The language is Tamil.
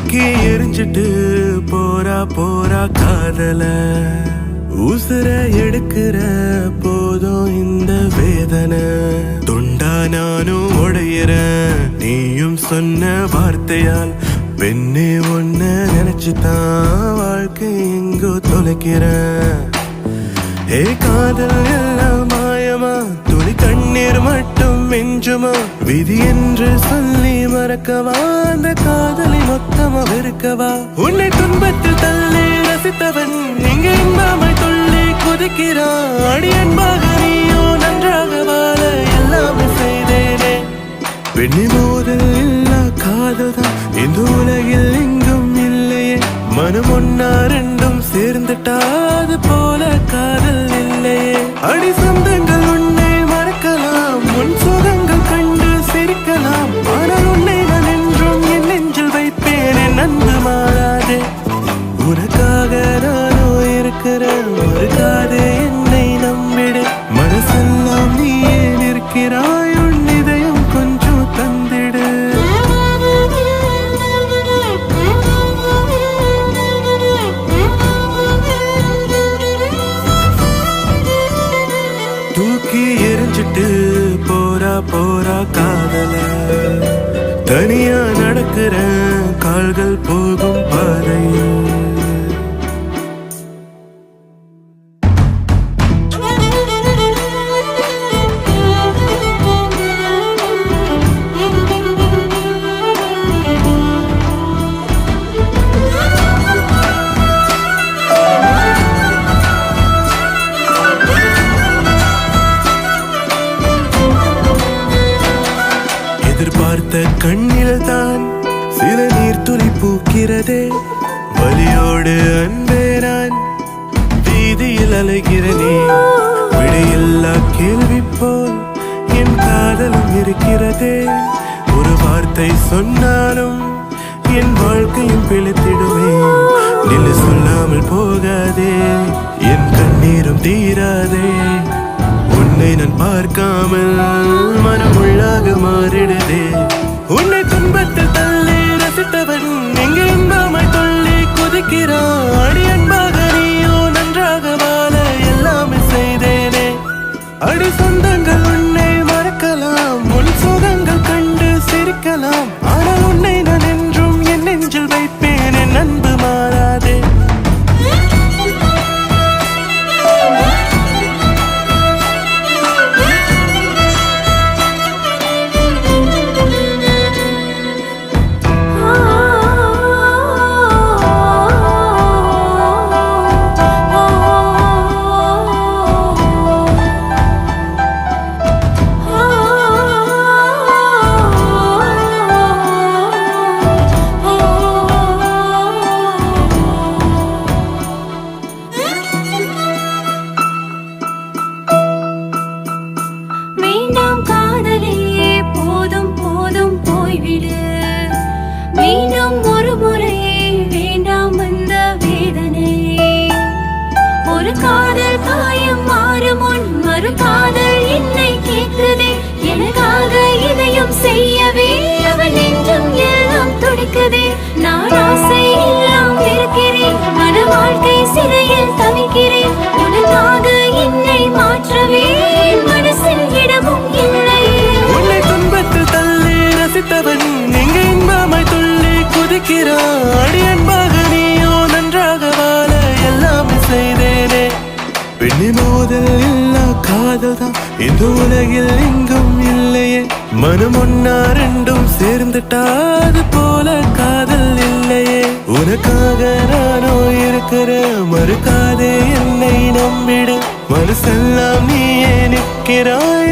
தூக்கி எரிஞ்சிட்டு போரா போரா காதல உசுர எடுக்கிற போதும் இந்த வேதனை தொண்டா நானும் உடையிறேன் நீயும் சொன்ன வார்த்தையால் பெண்ணே ஒன்ன நினைச்சுதான் வாழ்க்கை எங்கோ தொலைக்கிறேன் ஏ காதல் எல்லாம் மாயமா துளி கண்ணீர் மட்டும் மிஞ்சுமா விதி என்று சொல்லி மறக்கவா அந்த காதலை மொத்தமா வெறுக்கவா உன்னை துன்பத்தில் தள்ளி ரசித்தவன் இங்கே இன்பமை துள்ளி குதிக்கிறான் அடி அன்பாக நீயோ நன்றாக வாழ எல்லாமே செய்தேனே பெண்ணி மோதல் இல்லா காதல் தான் இந்த உலகில் எங்கும் இல்லையே மனம் ஒன்னா ரெண்டும் சேர்ந்துட்டா அது போல காதல் இல்லையே அடி சொந்தங்கள் உன்னை மறக்கலாம் உன் சுகங்கள் கண்டு சிரிக்கலாம் ஆனால் உன்னை நான் என்றும் என் நெஞ்சில் வைப்பேன் என் அன்பு மாறாதே உனக்காக நானோ இருக்கிறேன் மறுக்காதே என்னை நம்பிடு மனசெல்லாம் நீயே நிற்கிறாய் உன் இதயம் கொஞ்சம் தந்திடு தூக்கி எரிஞ்சிட்டு போரா போரா காதல தனியா நடக்கிற கால்கள் போகும் பாதையில் எதிர்பார்த்த கண்ணில் தான் சில நீர் துளி பூக்கிறதே வலியோடு அன்பே நான் வீதியில் அலைகிறனே விடையில்லா கேள்வி போல் என் காதலும் இருக்கிறதே ஒரு வார்த்தை சொன்னாலும் என் வாழ்க்கையும் பிழைத்திடுமே நின்று சொல்லாமல் போகாதே என் கண்ணீரும் தீராதே உன்னை நான் பார்க்காமல் மனம் உள்ளாக மாறிடுதே உன்னை துன்பத்தில் தள்ளி ரசித்தவன் எங்கே இன்பமை துள்ளி குதிக்கிறான் அடி அன்பாக நீயோ நன்றாக வாழ எல்லாமே செய்தேனே அடி சொந்தங்கள் உன்னை மறக்கலாம் உன் சுகங்கள் கண்டு சிரிக்கலாம் ஆனால் உன்னை நான் என்றும் என் நெஞ்சில் வைப்பேன் என் அன்பு மாறாதே மீண்டும் ஒரு முறையே வேண்டாம் அந்த வேதனை ஒரு காதல் காயம் மாறும் முன் மறு காதல் என்னை கேட்குதே எனக்காக இதையும் செய்யவே அவன் நெஞ்சம் எல்லாம் துடிக்குதே நான் ஆசை எல்லாம் இருக்கிறேன் மன வாழ்க்கை சிறையில் தவிக்கிறேன் உனக்காக என்னை மாற்றவே மனசில் இடமும் இல்லை உன்னை துன்பத்தில் தள்ளி ரசித்தவன் எங்கே இன்பமை துள்ளி குதிக்கிறான் அடி அன்பாக நீயோ நன்றாக வாழ எல்லாமே செய்தேனே பெண்ணி மோதல் இல்லா காதல் தான் இந்த உலகில் எங்கும் இல்லையே மனம் ஒன்னா ரெண்டும் சேர்ந்துட்டா அது போல காதல் இல்லையே உனக்காக நானோ இருக்கிற மறுக்காதே என்னை நம்பிடு மனசெல்லாம் நீயே நிற்கிறாய்